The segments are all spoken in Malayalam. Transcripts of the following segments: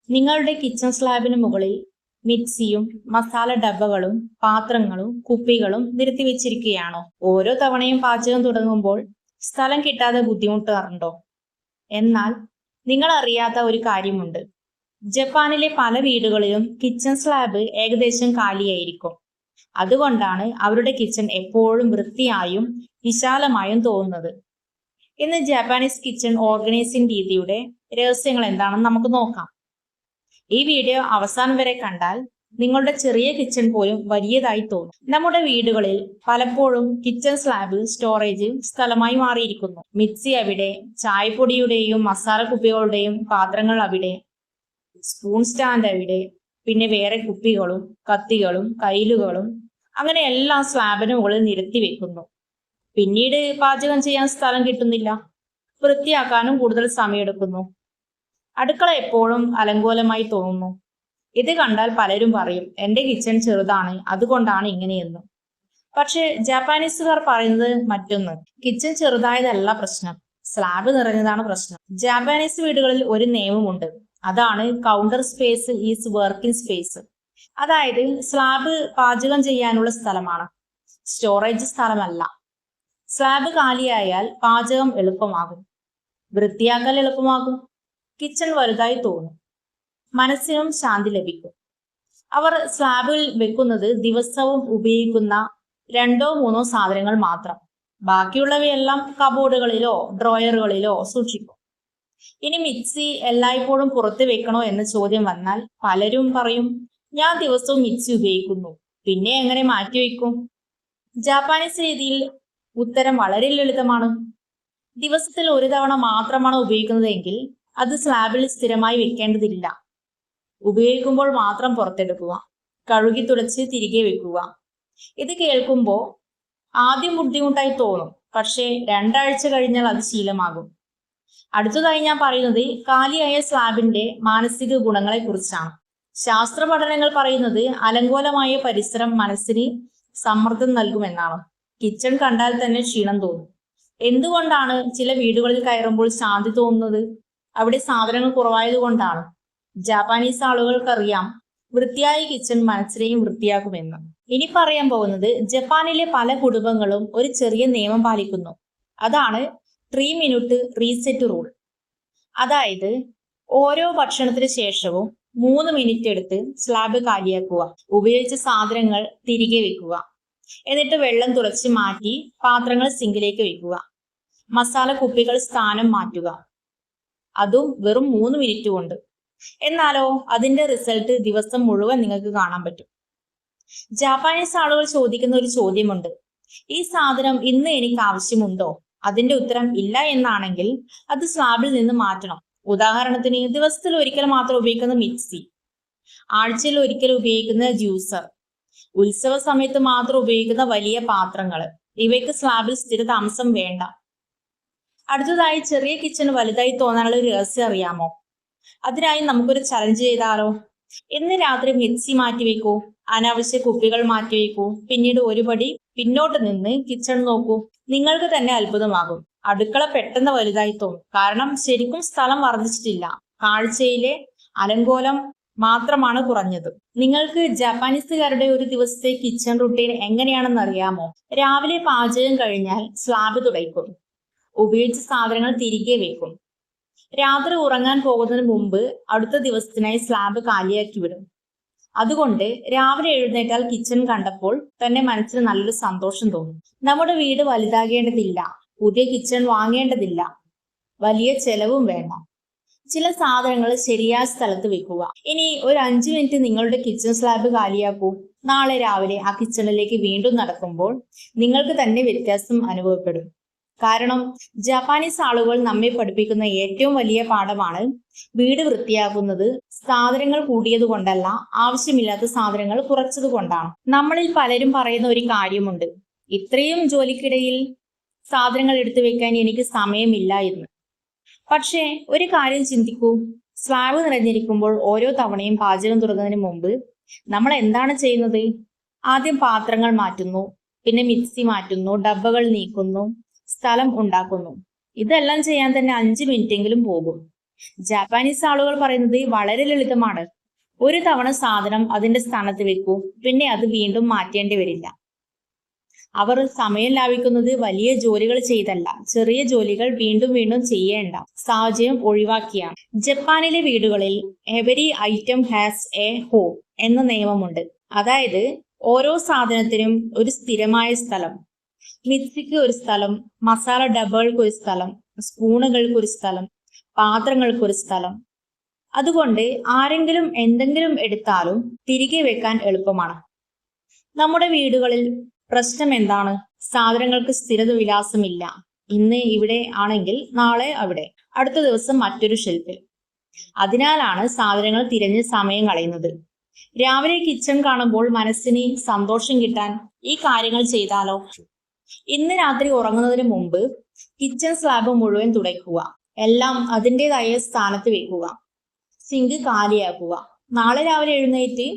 നിങ്ങളുടെ കിച്ചൺ സ്ലാബിന് മുകളിൽ മിക്സിയും മസാല ഡബ്ബകളും പാത്രങ്ങളും കുപ്പികളും നിരത്തി വെച്ചിരിക്കുകയാണോ? ഓരോ തവണയും പാചകം തുടങ്ങുമ്പോൾ സ്ഥലം കിട്ടാതെ ബുദ്ധിമുട്ടാറുണ്ടോ? എന്നാൽ നിങ്ങൾ അറിയാത്ത ഒരു കാര്യമുണ്ട്. ജപ്പാനിലെ പല വീടുകളിലും കിച്ചൺ സ്ലാബ് ഏകദേശം കാലിയായിരിക്കും. അതുകൊണ്ടാണ് അവരുടെ കിച്ചൺ എപ്പോഴും വൃത്തിയായും വിശാലമായും തോന്നുന്നത്. ഇന്ന് ജാപ്പാനീസ് കിച്ചൺ ഓർഗനൈസിംഗ് രീതിയുടെ രഹസ്യങ്ങൾ എന്താണെന്ന് നമുക്ക് നോക്കാം. ഈ വീഡിയോ അവസാനം വരെ കണ്ടാൽ നിങ്ങളുടെ ചെറിയ കിച്ചൺ പോലും വലിയതായി തോന്നും. നമ്മുടെ വീടുകളിൽ പലപ്പോഴും കിച്ചൺ സ്ലാബ് സ്റ്റോറേജ് സ്ഥലമായി മാറിയിരിക്കുന്നു. മിക്സി അവിടെ, ചായപ്പൊടിയുടെയും മസാല കുപ്പികളുടെയും പാത്രങ്ങൾ അവിടെ, സ്പൂൺ സ്റ്റാൻഡ് അവിടെ, പിന്നെ വേറെ കുപ്പികളും കത്തികളും കയ്യിലുകളും അങ്ങനെ എല്ലാം സ്ലാബിന് മുകളിൽ നിരത്തി വെക്കുന്നു. പിന്നീട് പാചകം ചെയ്യാൻ സ്ഥലം കിട്ടുന്നില്ല. വൃത്തിയാക്കാനും കൂടുതൽ സമയമെടുക്കുന്നു. അടുക്കള എപ്പോഴും അലങ്കോലമായി തോന്നുന്നു. ഇത് കണ്ടാൽ പലരും പറയും, എന്റെ കിച്ചൺ ചെറുതാണ്, അതുകൊണ്ടാണ് ഇങ്ങനെയെന്ന്. പക്ഷെ ജാപ്പാനീസുകാർ പറയുന്നത് മറ്റൊന്ന്. കിച്ചൺ ചെറുതായതല്ല പ്രശ്നം, സ്ലാബ് നിറഞ്ഞതാണ് പ്രശ്നം. ജാപ്പാനീസ് വീടുകളിൽ ഒരു നിയമമുണ്ട്. അതാണ് counter space is working space. അതായത് സ്ലാബ് പാചകം ചെയ്യാനുള്ള സ്ഥലമാണ്, സ്റ്റോറേജ് സ്ഥലമല്ല. സ്ലാബ് കാലിയായാൽ പാചകം എളുപ്പമാകും, വൃത്തിയാക്കൽ എളുപ്പമാകും, കിച്ചൺ വലുതായി തോന്നും, മനസ്സിനും ശാന്തി ലഭിക്കും. അവർ സ്ലാബിൽ വെക്കുന്നത് ദിവസവും ഉപയോഗിക്കുന്ന 2-3 സാധനങ്ങൾ മാത്രം. ബാക്കിയുള്ളവയെല്ലാം കബോർഡുകളിലോ ഡ്രോയറുകളിലോ സൂക്ഷിക്കും. ഇനി മിക്സി എല്ലായ്പ്പോഴും പുറത്ത് വെക്കണോ എന്ന ചോദ്യം വന്നാൽ പലരും പറയും, ഞാൻ ദിവസവും മിക്സി ഉപയോഗിക്കുന്നു, പിന്നെ എങ്ങനെ മാറ്റിവെക്കും? ജാപ്പാനീസ് രീതിയിൽ ഉത്തരം വളരെ ലളിതമാണ്. ദിവസത്തിൽ ഒരു തവണ മാത്രമാണ് ഉപയോഗിക്കുന്നതെങ്കിൽ അത് സ്ലാബിൽ സ്ഥിരമായി വെക്കേണ്ടതില്ല. ഉപയോഗിക്കുമ്പോൾ മാത്രം പുറത്തെടുക്കുക, കഴുകി തുടച്ച് തിരികെ വെക്കുക. ഇത് കേൾക്കുമ്പോൾ ആദ്യം ബുദ്ധിമുട്ടായി തോന്നും, പക്ഷേ 2 ആഴ്ച കഴിഞ്ഞാൽ അത് ശീലമാകും. അടുത്തതായി ഞാൻ പറയുന്നത് കാലിയായ സ്ലാബിന്റെ മാനസിക ഗുണങ്ങളെ കുറിച്ചാണ്. ശാസ്ത്ര പഠനങ്ങൾ പറയുന്നത് അലങ്കോലമായ പരിസരം മനസ്സിന് സമ്മർദ്ദം നൽകുമെന്നാണ്. കിച്ചൺ കണ്ടാൽ തന്നെ ക്ഷീണം തോന്നും. എന്തുകൊണ്ടാണ് ചില വീടുകളിൽ കയറുമ്പോൾ ശാന്തി തോന്നുന്നത്? അവിടെ സാധനങ്ങൾ കുറവായതുകൊണ്ടാണ്. ജാപ്പാനീസ് ആളുകൾക്കറിയാം വൃത്തിയായ കിച്ചൺ മനസ്സിനെയും വൃത്തിയാക്കുമെന്ന്. ഇനി പറയാൻ പോകുന്നത് ജപ്പാനിലെ പല കുടുംബങ്ങളും ഒരു ചെറിയ നിയമം പാലിക്കുന്നു. അതാണ് 3 മിനിറ്റ് റീസെറ്റ് റൂൾ. അതായത് ഓരോ ഭക്ഷണത്തിന് ശേഷവും 3 മിനിറ്റ് എടുത്ത് സ്ലാബ് കാലിയാക്കുക, ഉപയോഗിച്ച സാധനങ്ങൾ തിരികെ വെക്കുക, എന്നിട്ട് വെള്ളം തുളച്ച് മാറ്റി പാത്രങ്ങൾ സിങ്കിലേക്ക് വെക്കുക, മസാല കുപ്പികൾ സ്ഥാനം മാറ്റുക. അതും വെറും 3 മിനിറ്റ് കൊണ്ട്. എന്നാലോ അതിന്റെ റിസൾട്ട് ദിവസം മുഴുവൻ നിങ്ങൾക്ക് കാണാൻ പറ്റും. ജാപ്പാനീസ് ആളുകൾ ചോദിക്കുന്ന ഒരു ചോദ്യമുണ്ട്, ഈ സാധനം ഇന്ന് എനിക്ക് ആവശ്യമുണ്ടോ? അതിന്റെ ഉത്തരം ഇല്ല എന്നാണെങ്കിൽ അത് സ്ലാബിൽ നിന്ന് മാറ്റണം. ഉദാഹരണത്തിന് ദിവസത്തിൽ ഒരിക്കൽ മാത്രം ഉപയോഗിക്കുന്ന മിക്സി, ആഴ്ചയിൽ ഒരിക്കൽ ഉപയോഗിക്കുന്ന ജ്യൂസർ, ഉത്സവ സമയത്ത് മാത്രം ഉപയോഗിക്കുന്ന വലിയ പാത്രങ്ങൾ, ഇവയ്ക്ക് സ്ലാബിൽ സ്ഥിര താമസം വേണ്ട. അടുത്തതായി ചെറിയ കിച്ചൺ വലുതായി തോന്നാനുള്ള ഒരു രഹസ്യം അറിയാമോ? അതിനായി നമുക്കൊരു ചലഞ്ച് ചെയ്താലോ? ഇന്ന് രാത്രി മിക്സി മാറ്റിവെക്കൂ, അനാവശ്യ കുപ്പികൾ മാറ്റിവെക്കൂ, പിന്നീട് ഒരു പടി പിന്നോട്ട് നിന്ന് കിച്ചൺ നോക്കൂ. നിങ്ങൾക്ക് തന്നെ അത്ഭുതമാകും. അടുക്കള പെട്ടെന്ന് വലുതായി തോന്നും. കാരണം ശരിക്കും സ്ഥലം വർദ്ധിച്ചിട്ടില്ല, കാഴ്ചയിലെ അലങ്കോലം മാത്രമാണ് കുറഞ്ഞത്. നിങ്ങൾക്ക് ജാപ്പാനീസുകാരുടെ ഒരു ദിവസത്തെ കിച്ചൺ റുട്ടീൻ എങ്ങനെയാണെന്ന് അറിയാമോ? രാവിലെ പാചകം കഴിഞ്ഞാൽ സ്ലാബ് തുടയ്ക്കും, ഉപയോഗിച്ച സാധനങ്ങൾ തിരികെ വെക്കും. രാത്രി ഉറങ്ങാൻ പോകുന്നതിന് മുമ്പ് അടുത്ത ദിവസത്തിനായി സ്ലാബ് കാലിയാക്കി വിടും. അതുകൊണ്ട് രാവിലെ എഴുന്നേറ്റാൽ കിച്ചൺ കണ്ടപ്പോൾ തന്നെ മനസ്സിന് നല്ലൊരു സന്തോഷം തോന്നും. നമ്മുടെ വീട് വലുതാകേണ്ടതില്ല, പുതിയ കിച്ചൺ വാങ്ങേണ്ടതില്ല, വലിയ ചെലവും വേണ്ട. ചില സാധനങ്ങൾ ശരിയായ സ്ഥലത്ത് വെക്കുക. ഇനി ഒരു 5 മിനിറ്റ് നിങ്ങളുടെ കിച്ചൺ സ്ലാബ് കാലിയാക്കൂ. നാളെ രാവിലെ ആ കിച്ചണിലേക്ക് വീണ്ടും നടക്കുമ്പോൾ നിങ്ങൾക്ക് തന്നെ വ്യത്യാസം അനുഭവപ്പെടും. കാരണം ജാപ്പാനീസ് ആളുകൾ നമ്മെ പഠിപ്പിക്കുന്ന ഏറ്റവും വലിയ പാഠമാണ് വീട് വൃത്തിയാക്കുന്നത് സാധനങ്ങൾ കൂടിയത് കൊണ്ടല്ല, ആവശ്യമില്ലാത്ത സാധനങ്ങൾ കുറച്ചത് കൊണ്ടാണ്. നമ്മളിൽ പലരും പറയുന്ന ഒരു കാര്യമുണ്ട്, ഇത്രയും ജോലിക്കിടയിൽ സാധനങ്ങൾ എടുത്തു വെക്കാൻ എനിക്ക് സമയമില്ല എന്ന്. പക്ഷേ ഒരു കാര്യം ചിന്തിക്കൂ, സ്ലാബ് നിറഞ്ഞിരിക്കുമ്പോൾ ഓരോ തവണയും പാചകം തുടങ്ങുന്നതിന് മുമ്പ് നമ്മൾ എന്താണ് ചെയ്യുന്നത്? ആദ്യം പാത്രങ്ങൾ മാറ്റുന്നു, പിന്നെ മിക്സി മാറ്റുന്നു, ഡബ്ബകൾ നീക്കുന്നു, സ്ഥലം ഉണ്ടാക്കുന്നു. ഇതെല്ലാം ചെയ്യാൻ തന്നെ 5 മിനിറ്റെങ്കിലും പോകും. ജാപ്പാനീസ് ആളുകൾ പറയുന്നത് വളരെ ലളിതമാണ്. ഒരു തവണ സാധനം അതിന്റെ സ്ഥാനത്ത് വെക്കൂ, പിന്നെ അത് വീണ്ടും മാറ്റേണ്ടി വരില്ല. അവർ സമയം ലാഭിക്കുന്നത് വലിയ ജോലികൾ ചെയ്തല്ല, ചെറിയ ജോലികൾ വീണ്ടും വീണ്ടും ചെയ്യേണ്ട സാഹചര്യം ഒഴിവാക്കിയാണ്. ജപ്പാനിലെ വീടുകളിൽ every item has A home എന്ന നിയമമുണ്ട്. അതായത് ഓരോ സാധനത്തിനും ഒരു സ്ഥിരമായ സ്ഥലം. മിക്സിക്ക് ഒരു സ്ഥലം, മസാല ഡബ്ബകൾക്ക് ഒരു സ്ഥലം, സ്പൂണുകൾക്ക് ഒരു സ്ഥലം, പാത്രങ്ങൾക്ക് ഒരു സ്ഥലം. അതുകൊണ്ട് ആരെങ്കിലും എന്തെങ്കിലും എടുത്താലും തിരികെ വെക്കാൻ എളുപ്പമാണ്. നമ്മുടെ വീടുകളിൽ പ്രശ്നം എന്താണ്? സാധനങ്ങൾക്ക് സ്ഥിരത വിലാസമില്ല. ഇന്ന് ഇവിടെ ആണെങ്കിൽ നാളെ അവിടെ, അടുത്ത ദിവസം മറ്റൊരു ഷെൽഫിൽ. അതിനാലാണ് സാധനങ്ങൾ തിരഞ്ഞ് സമയം കളയുന്നത്. രാവിലെ കിച്ചൺ കാണുമ്പോൾ മനസ്സിന് സന്തോഷം കിട്ടാൻ ഈ കാര്യങ്ങൾ ചെയ്താലോ? ഇന്ന് രാത്രി ഉറങ്ങുന്നതിന് മുമ്പ് കിച്ചൺ സ്ലാബ് മുഴുവൻ തുടയ്ക്കുക. എല്ലാം അതിൻ്റെതായ സ്ഥാനത്ത് വെക്കുക. സിങ്ക് കാലിയാക്കുക. നാളെ രാവിലെ എഴുന്നേറ്റ്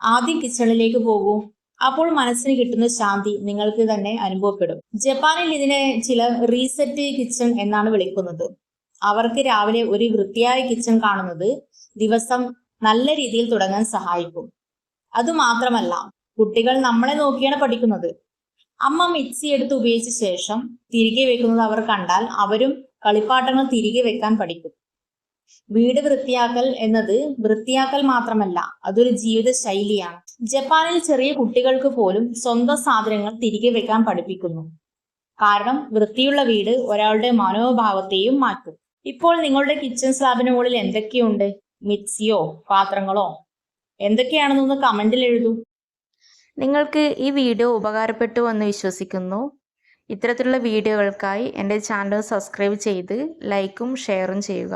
ആദ്യം കിച്ചണിലേക്ക് പോകൂ. അപ്പോൾ മനസ്സിന് കിട്ടുന്ന ശാന്തി നിങ്ങൾക്ക് തന്നെ അനുഭവപ്പെടും. ജപ്പാനിൽ ഇതിനെ ചില റീസെറ്റ് കിച്ചൺ എന്നാണ് വിളിക്കുന്നത്. അവർക്ക് രാവിലെ ഒരു വൃത്തിയായ കിച്ചൺ കാണുന്നത് ദിവസം നല്ല രീതിയിൽ തുടങ്ങാൻ സഹായിക്കും. അതുമാത്രമല്ല, കുട്ടികൾ നമ്മളെ നോക്കിയാണ് പഠിക്കുന്നത്. അമ്മ മിക്സി എടുത്ത് ഉപയോഗിച്ച ശേഷം തിരികെ വെക്കുന്നത് അവർ കണ്ടാൽ അവരും കളിപ്പാട്ടങ്ങൾ തിരികെ വെക്കാൻ പഠിക്കും. വീട് വൃത്തിയാക്കൽ എന്നത് വൃത്തിയാക്കൽ മാത്രമല്ല, അതൊരു ജീവിത ശൈലിയാണ്. ജപ്പാനിൽ ചെറിയ കുട്ടികൾക്ക് പോലും സ്വന്തം സാധനങ്ങൾ തിരികെ വെക്കാൻ പഠിപ്പിക്കുന്നു. കാരണം വൃത്തിയുള്ള വീട് ഒരാളുടെ മനോഭാവത്തെയും മാറ്റും. ഇപ്പോൾ നിങ്ങളുടെ കിച്ചൺ സ്ലാബിന് മുകളിൽ എന്തൊക്കെയുണ്ട്? മിക്സിയോ പാത്രങ്ങളോ എന്തൊക്കെയാണെന്നൊന്ന് കമന്റിൽ എഴുതൂ. നിങ്ങൾക്ക് ഈ വീഡിയോ ഉപകാരപ്പെട്ടു എന്ന് വിശ്വസിക്കുന്നു. ഇത്തരത്തിലുള്ള വീഡിയോകൾക്കായി എൻ്റെ ചാനൽ സബ്സ്ക്രൈബ് ചെയ്ത് ലൈക്കും ഷെയറും ചെയ്യുക.